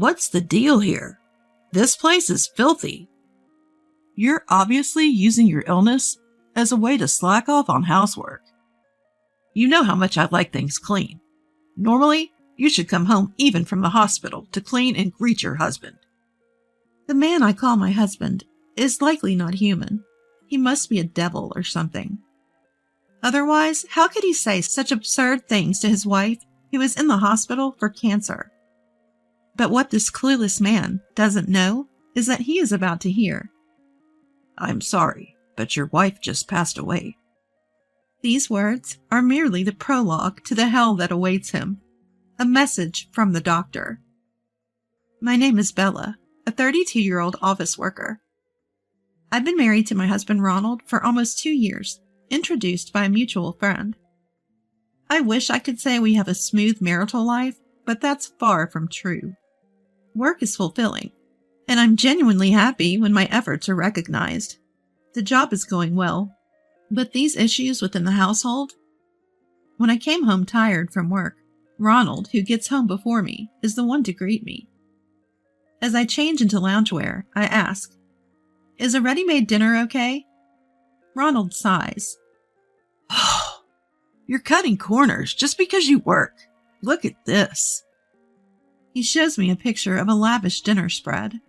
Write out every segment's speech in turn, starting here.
What's the deal here? This place is filthy. You're obviously using your illness as a way to slack off on housework. You know how much I like things clean. Normally, you should come home even from the hospital to clean and greet your husband. The man I call my husband is likely not human. He must be a devil or something. Otherwise, how could he say such absurd things to his wife who is in the hospital for cancer? But what this clueless man doesn't know is that he is about to hear. I'm sorry, but your wife just passed away. These words are merely the prologue to the hell that awaits him. A message from the doctor. My name is Bella, a 32-year-old office worker. I've been married to my husband Ronald for almost 2 years, introduced by a mutual friend. I wish I could say we have a smooth marital life, but that's far from true. Work is fulfilling, and I'm genuinely happy when my efforts are recognized. The job is going well, but these issues within the household? When I came home tired from work, Ronald, who gets home before me, is the one to greet me. As I change into loungewear, I ask, "Is a ready-made dinner okay?" Ronald sighs. Oh, you're cutting corners just because you work. Look at this. He shows me a picture of a lavish dinner spread.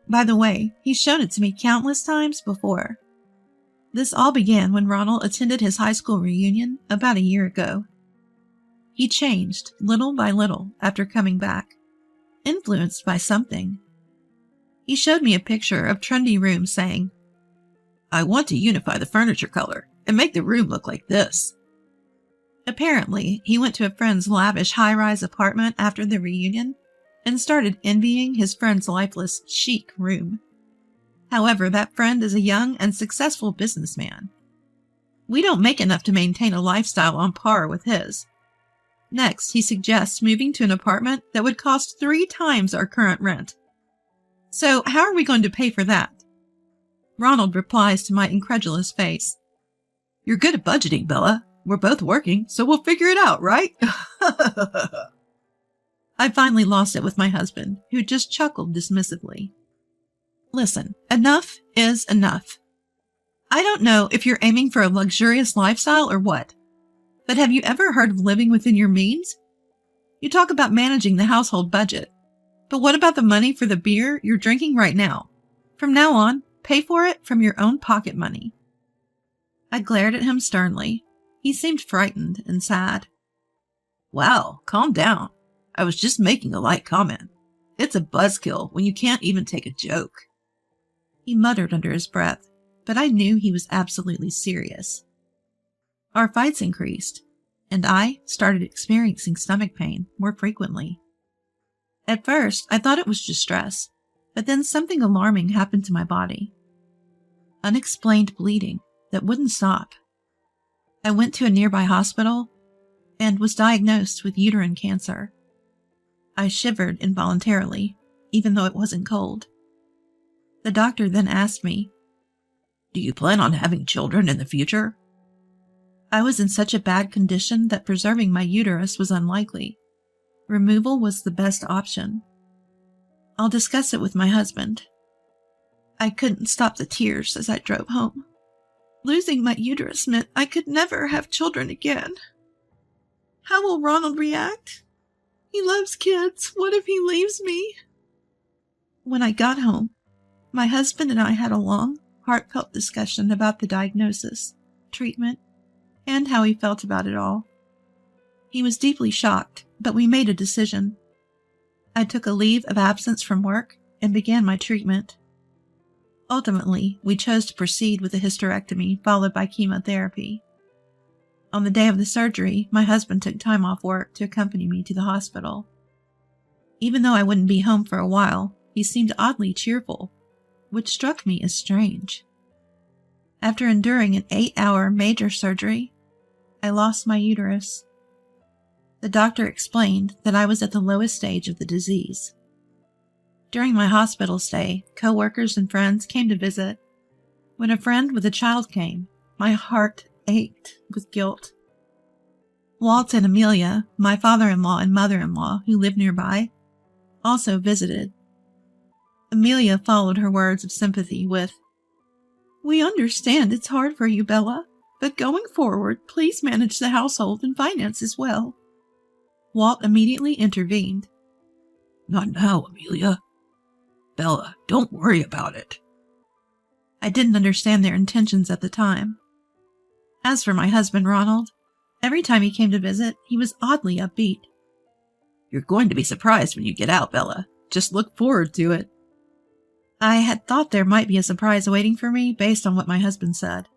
By the way, he's shown it to me countless times before. This all began when Ronald attended his high school reunion about a year ago. He changed little by little after coming back, influenced by something. He showed me a picture of trendy rooms saying, "I want to unify the furniture color and make the room look like this." Apparently, he went to a friend's lavish high-rise apartment after the reunion and started envying his friend's lifeless, chic room. However, that friend is a young and successful businessman. We don't make enough to maintain a lifestyle on par with his. Next, he suggests moving to an apartment that would cost 3 times our current rent. So, how are we going to pay for that? Ronald replies to my incredulous face, "You're good at budgeting, Bella. We're both working, so we'll figure it out, right?" I finally lost it with my husband, who just chuckled dismissively. Listen, enough is enough. I don't know if you're aiming for a luxurious lifestyle or what, but have you ever heard of living within your means? You talk about managing the household budget, but what about the money for the beer you're drinking right now? From now on, pay for it from your own pocket money. I glared at him sternly. He seemed frightened and sad. Wow, calm down. I was just making a light comment. It's a buzzkill when you can't even take a joke. He muttered under his breath, but I knew he was absolutely serious. Our fights increased, and I started experiencing stomach pain more frequently. At first, I thought it was just stress, but then something alarming happened to my body. Unexplained bleeding that wouldn't stop. I went to a nearby hospital and was diagnosed with uterine cancer. I shivered involuntarily, even though it wasn't cold. The doctor then asked me, "Do you plan on having children in the future?" I was in such a bad condition that preserving my uterus was unlikely. Removal was the best option. I'll discuss it with my husband. I couldn't stop the tears as I drove home. Losing my uterus meant I could never have children again. How will Ronald react? He loves kids. What if he leaves me? When I got home, my husband and I had a long, heartfelt discussion about the diagnosis, treatment, and how he felt about it all. He was deeply shocked, but we made a decision. I took a leave of absence from work and began my treatment. Ultimately, we chose to proceed with a hysterectomy followed by chemotherapy. On the day of the surgery, my husband took time off work to accompany me to the hospital. Even though I wouldn't be home for a while, he seemed oddly cheerful, which struck me as strange. After enduring an 8-hour major surgery, I lost my uterus. The doctor explained that I was at the lowest stage of the disease. During my hospital stay, co-workers and friends came to visit. When a friend with a child came, my heart ached with guilt. Walt and Amelia, my father-in-law and mother-in-law, who lived nearby, also visited. Amelia followed her words of sympathy with, "We understand it's hard for you, Bella, but going forward, please manage the household and finances well." Walt immediately intervened. "Not now, Amelia. Bella, don't worry about it." I didn't understand their intentions at the time. As for my husband, Ronald, every time he came to visit, he was oddly upbeat. "You're going to be surprised when you get out, Bella. Just look forward to it." I had thought there might be a surprise waiting for me based on what my husband said.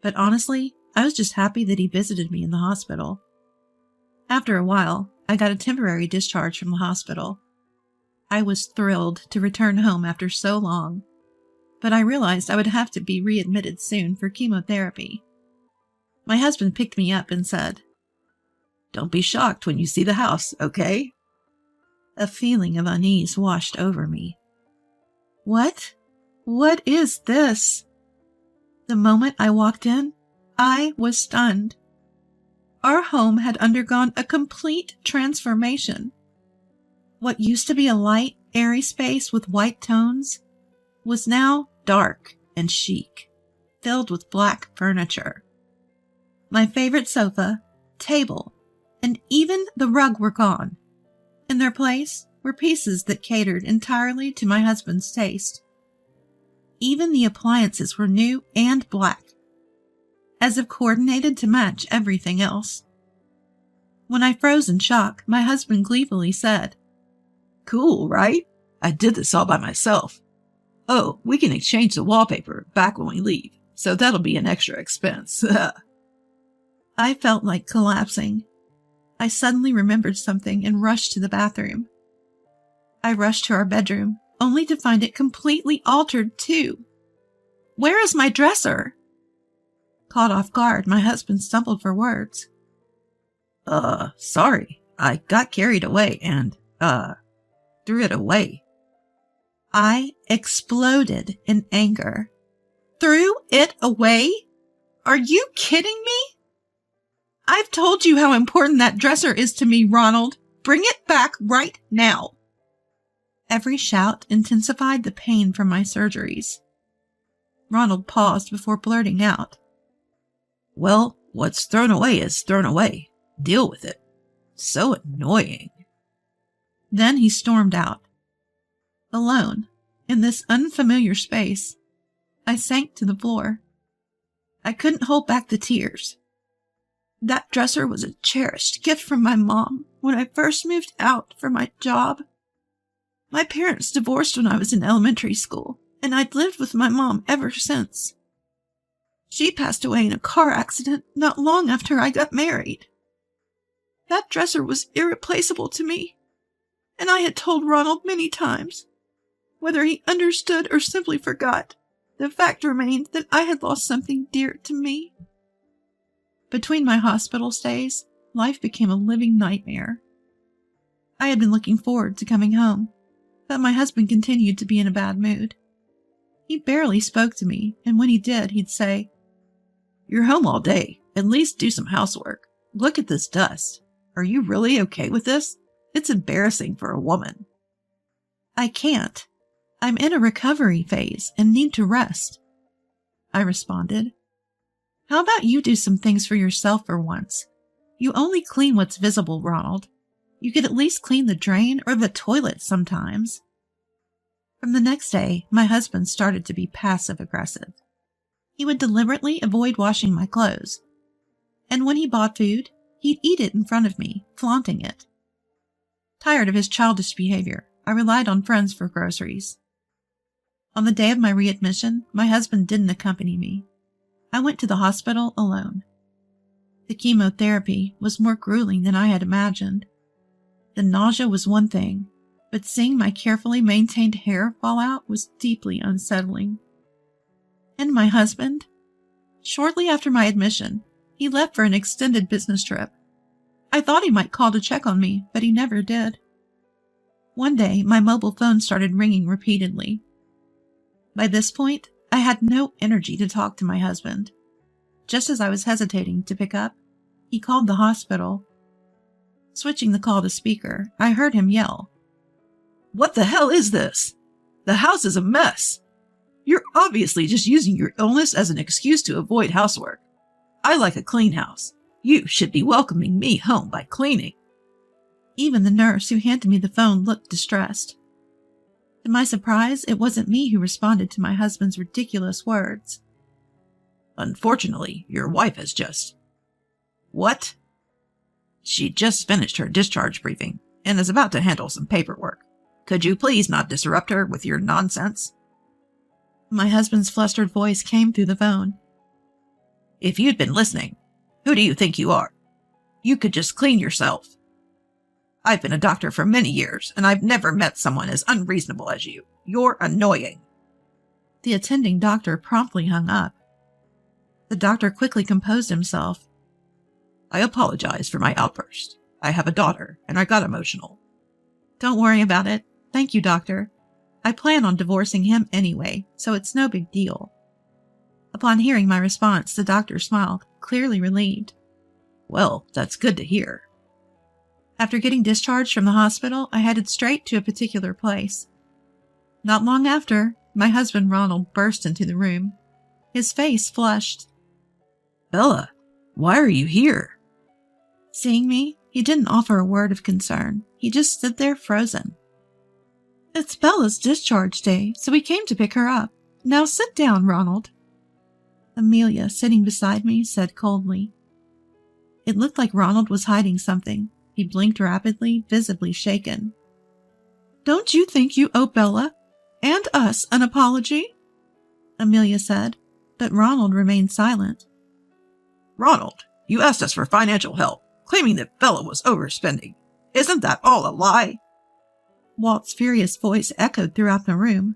But honestly, I was just happy that he visited me in the hospital. After a while, I got a temporary discharge from the hospital. I was thrilled to return home after so long, but I realized I would have to be readmitted soon for chemotherapy. My husband picked me up and said, "Don't be shocked when you see the house, okay?" A feeling of unease washed over me. What? What is this? The moment I walked in, I was stunned. Our home had undergone a complete transformation. What used to be a light, airy space with white tones was now dark and chic, filled with black furniture. My favorite sofa, table, and even the rug were gone. In their place were pieces that catered entirely to my husband's taste. Even the appliances were new and black, as if coordinated to match everything else. When I froze in shock, my husband gleefully said, "Cool, right? I did this all by myself. Oh, we can exchange the wallpaper back when we leave, so that'll be an extra expense." I felt like collapsing. I suddenly remembered something and rushed to the bathroom. I rushed to our bedroom, only to find it completely altered too. "Where is my dresser?" Caught off guard, my husband stumbled for words. Sorry, I got carried away and, threw it away." I exploded in anger. "Threw it away? Are you kidding me? I've told you how important that dresser is to me, Ronald. Bring it back right now." Every shout intensified the pain from my surgeries. Ronald paused before blurting out, "Well, what's thrown away is thrown away. Deal with it. So annoying." Then he stormed out. Alone, in this unfamiliar space, I sank to the floor. I couldn't hold back the tears. That dresser was a cherished gift from my mom when I first moved out for my job. My parents divorced when I was in elementary school, and I'd lived with my mom ever since. She passed away in a car accident not long after I got married. That dresser was irreplaceable to me, and I had told Ronald many times. Whether he understood or simply forgot, the fact remained that I had lost something dear to me. Between my hospital stays, life became a living nightmare. I had been looking forward to coming home, but my husband continued to be in a bad mood. He barely spoke to me, and when he did, he'd say, "You're home all day. At least do some housework. Look at this dust. Are you really okay with this? It's embarrassing for a woman." "I can't. I'm in a recovery phase and need to rest," I responded. "How about you do some things for yourself for once? You only clean what's visible, Ronald. You could at least clean the drain or the toilet sometimes." From the next day, my husband started to be passive-aggressive. He would deliberately avoid washing my clothes, and when he bought food, he'd eat it in front of me, flaunting it. Tired of his childish behavior, I relied on friends for groceries. On the day of my readmission, my husband didn't accompany me. I went to the hospital alone. The chemotherapy was more grueling than I had imagined. The nausea was one thing, but seeing my carefully maintained hair fall out was deeply unsettling. And my husband? Shortly after my admission, he left for an extended business trip. I thought he might call to check on me, but he never did. One day, my mobile phone started ringing repeatedly. By this point, I had no energy to talk to my husband. Just as I was hesitating to pick up, he called the hospital. Switching the call to speaker, I heard him yell, What the hell is this? The house is a mess. You're obviously just using your illness as an excuse to avoid housework. I like a clean house. You should be welcoming me home by cleaning." Even the nurse who handed me the phone looked distressed. To my surprise, it wasn't me who responded to my husband's ridiculous words. "Unfortunately, your wife has just..." "What?" "She just finished her discharge briefing and is about to handle some paperwork. Could you please not disrupt her with your nonsense?" My husband's flustered voice came through the phone. "If you'd been listening, who do you think you are? You could just clean yourself. I've been a doctor for many years, and I've never met someone as unreasonable as you. You're annoying." The attending doctor promptly hung up. The doctor quickly composed himself. "I apologize for my outburst. I have a daughter, and I got emotional." "Don't worry about it. Thank you, doctor. I plan on divorcing him anyway, so it's no big deal." Upon hearing my response, the doctor smiled, clearly relieved. "Well, that's good to hear." After getting discharged from the hospital, I headed straight to a particular place. Not long after, my husband Ronald burst into the room. His face flushed. "Bella, why are you here?" Seeing me, he didn't offer a word of concern. He just stood there frozen. "It's Bella's discharge day, so we came to pick her up. Now sit down, Ronald." Amelia, sitting beside me, said coldly. It looked like Ronald was hiding something. He blinked rapidly, visibly shaken. "Don't you think you owe Bella and us an apology?" Amelia said, but Ronald remained silent. "Ronald, you asked us for financial help, claiming that Bella was overspending. Isn't that all a lie?" Walt's furious voice echoed throughout the room.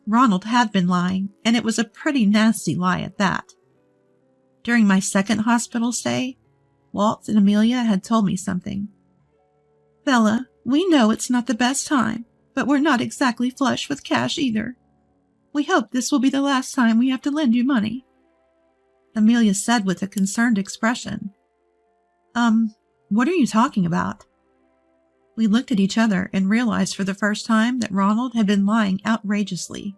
Ronald had been lying, and it was a pretty nasty lie at that. During my second hospital stay, Walt and Amelia had told me something. "Bella, we know it's not the best time, but we're not exactly flush with cash either. We hope this will be the last time we have to lend you money," Amelia said with a concerned expression. What are you talking about?" We looked at each other and realized for the first time that Ronald had been lying outrageously.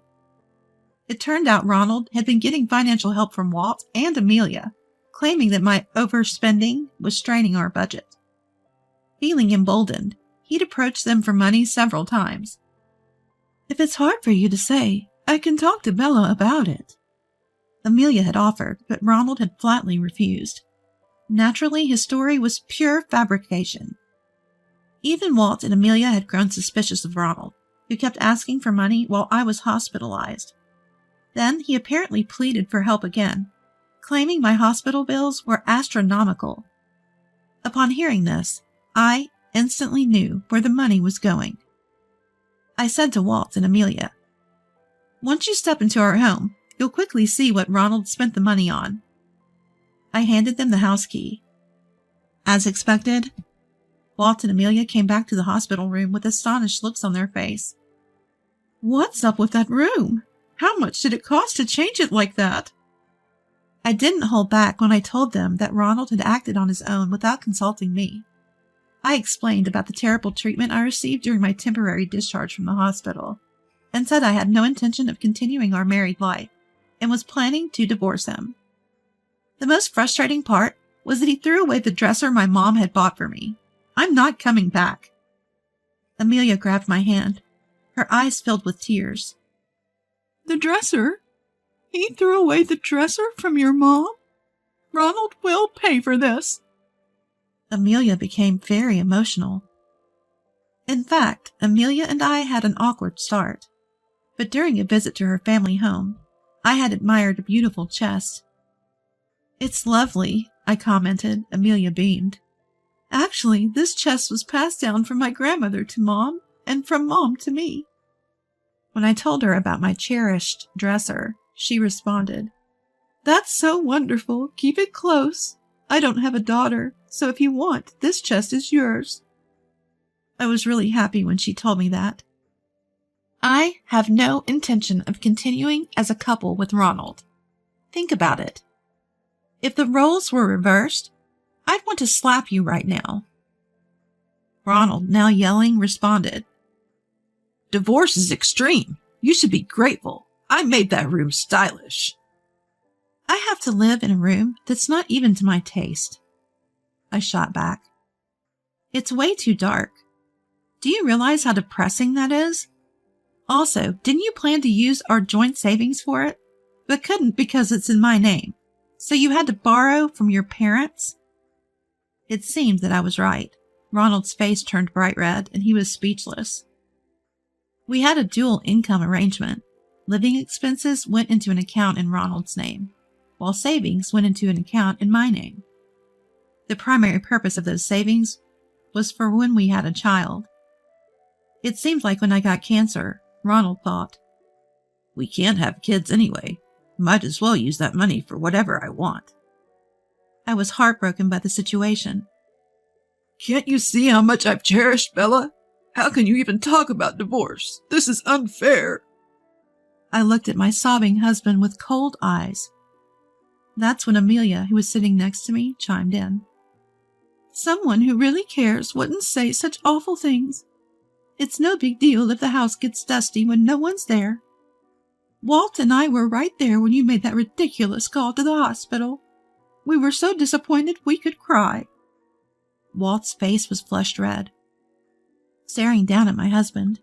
It turned out Ronald had been getting financial help from Walt and Amelia, claiming that my overspending was straining our budget. Feeling emboldened, he'd approached them for money several times. "If it's hard for you to say, I can talk to Bella about it," Amelia had offered, but Ronald had flatly refused. Naturally, his story was pure fabrication. Even Walt and Amelia had grown suspicious of Ronald, who kept asking for money while I was hospitalized. Then he apparently pleaded for help again, claiming my hospital bills were astronomical. Upon hearing this, I instantly knew where the money was going. I said to Walt and Amelia, "Once you step into our home, you'll quickly see what Ronald spent the money on." I handed them the house key. As expected, Walt and Amelia came back to the hospital room with astonished looks on their face. "What's up with that room? How much did it cost to change it like that?" I didn't hold back when I told them that Ronald had acted on his own without consulting me. I explained about the terrible treatment I received during my temporary discharge from the hospital, and said I had no intention of continuing our married life, and was planning to divorce him. The most frustrating part was that he threw away the dresser my mom had bought for me. "I'm not coming back." Amelia grabbed my hand. Her eyes filled with tears. "The dresser? He threw away the dresser from your mom? Ronald will pay for this." Amelia became very emotional. In fact, Amelia and I had an awkward start. But during a visit to her family home, I had admired a beautiful chest. "It's lovely," I commented. Amelia beamed. "Actually, this chest was passed down from my grandmother to Mom, and from Mom to me." When I told her about my cherished dresser, she responded, "That's so wonderful. Keep it close. I don't have a daughter, so if you want, this chest is yours." I was really happy when she told me that. I have no intention of continuing as a couple with Ronald. Think about it. If the roles were reversed, I'd want to slap you right now. Ronald, now yelling, responded, Divorce is extreme. You should be grateful. I made that room stylish. I have to live in a room that's not even to my taste. I shot back. It's way too dark. Do you realize how depressing that is? Also, didn't you plan to use our joint savings for it? But couldn't because it's in my name. So you had to borrow from your parents? It seemed that I was right. Ronald's face turned bright red, and he was speechless. We had a dual income arrangement. Living expenses went into an account in Ronald's name, while savings went into an account in my name. The primary purpose of those savings was for when we had a child. It seemed like when I got cancer, Ronald thought, "We can't have kids anyway. Might as well use that money for whatever I want." I was heartbroken by the situation. "Can't you see how much I've cherished Bella? How can you even talk about divorce? This is unfair." I looked at my sobbing husband with cold eyes. That's when Amelia, who was sitting next to me, chimed in. "Someone who really cares wouldn't say such awful things. It's no big deal if the house gets dusty when no one's there. Walt and I were right there when you made that ridiculous call to the hospital. We were so disappointed we could cry." Walt's face was flushed red, staring down at my husband.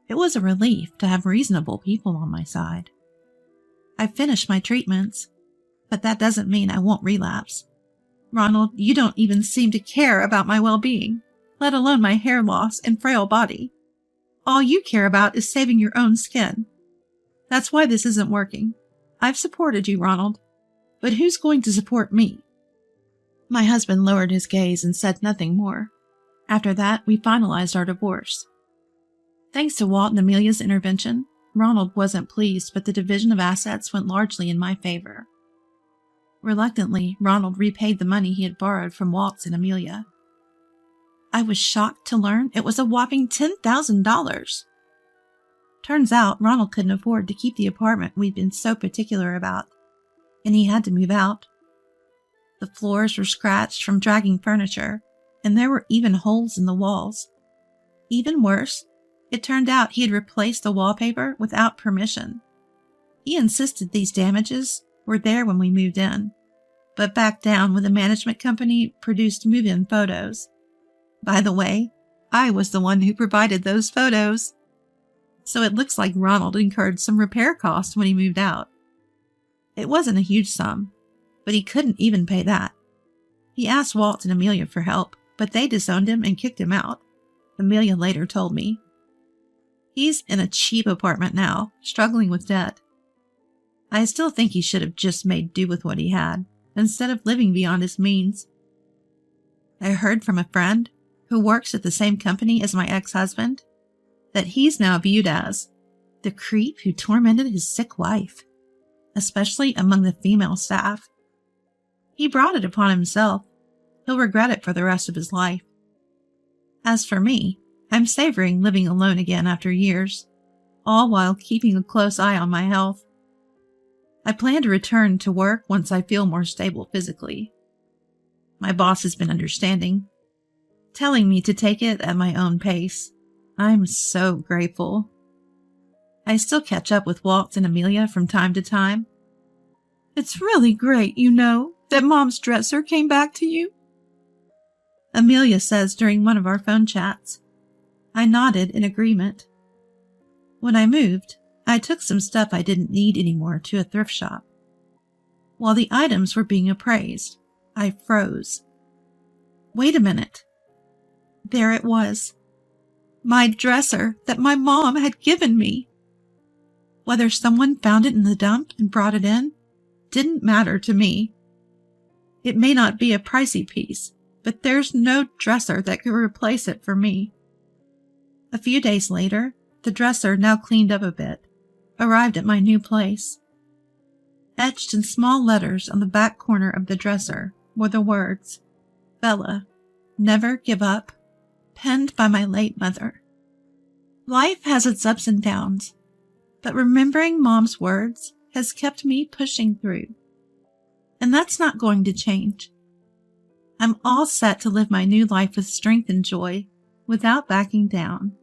It was a relief to have reasonable people on my side. I've finished my treatments, but that doesn't mean I won't relapse. Ronald, you don't even seem to care about my well-being, let alone my hair loss and frail body. All you care about is saving your own skin. That's why this isn't working. I've supported you, Ronald, but who's going to support me? My husband lowered his gaze and said nothing more. After that, we finalized our divorce. Thanks to Walt and Amelia's intervention, Ronald wasn't pleased, but the division of assets went largely in my favor. Reluctantly, Ronald repaid the money he had borrowed from Walt and Amelia. I was shocked to learn it was a whopping $10,000. Turns out Ronald couldn't afford to keep the apartment we'd been so particular about, and he had to move out. The floors were scratched from dragging furniture, and there were even holes in the walls. Even worse, it turned out he had replaced the wallpaper without permission. He insisted these damages were there when we moved in, but backed down when the management company produced move-in photos. By the way, I was the one who provided those photos. So it looks like Ronald incurred some repair costs when he moved out. It wasn't a huge sum, but he couldn't even pay that. He asked Walt and Amelia for help, but they disowned him and kicked him out. Amelia later told me. He's in a cheap apartment now, struggling with debt. I still think he should have just made do with what he had, instead of living beyond his means. I heard from a friend who works at the same company as my ex-husband that he's now viewed as the creep who tormented his sick wife, especially among the female staff. He brought it upon himself. He'll regret it for the rest of his life. As for me, I'm savoring living alone again after years, all while keeping a close eye on my health. I plan to return to work once I feel more stable physically. My boss has been understanding, telling me to take it at my own pace. I'm so grateful. I still catch up with Walt and Amelia from time to time. It's really great, that Mom's dresser came back to you. Amelia says during one of our phone chats. I nodded in agreement. When I moved, I took some stuff I didn't need anymore to a thrift shop. While the items were being appraised, I froze. Wait a minute. There it was. My dresser that my mom had given me. Whether someone found it in the dump and brought it in didn't matter to me. It may not be a pricey piece, but there's no dresser that could replace it for me. A few days later, the dresser, now cleaned up a bit, arrived at my new place. Etched in small letters on the back corner of the dresser were the words, "Bella, never give up," penned by my late mother. Life has its ups and downs, but remembering Mom's words has kept me pushing through. And that's not going to change. I'm all set to live my new life with strength and joy without backing down.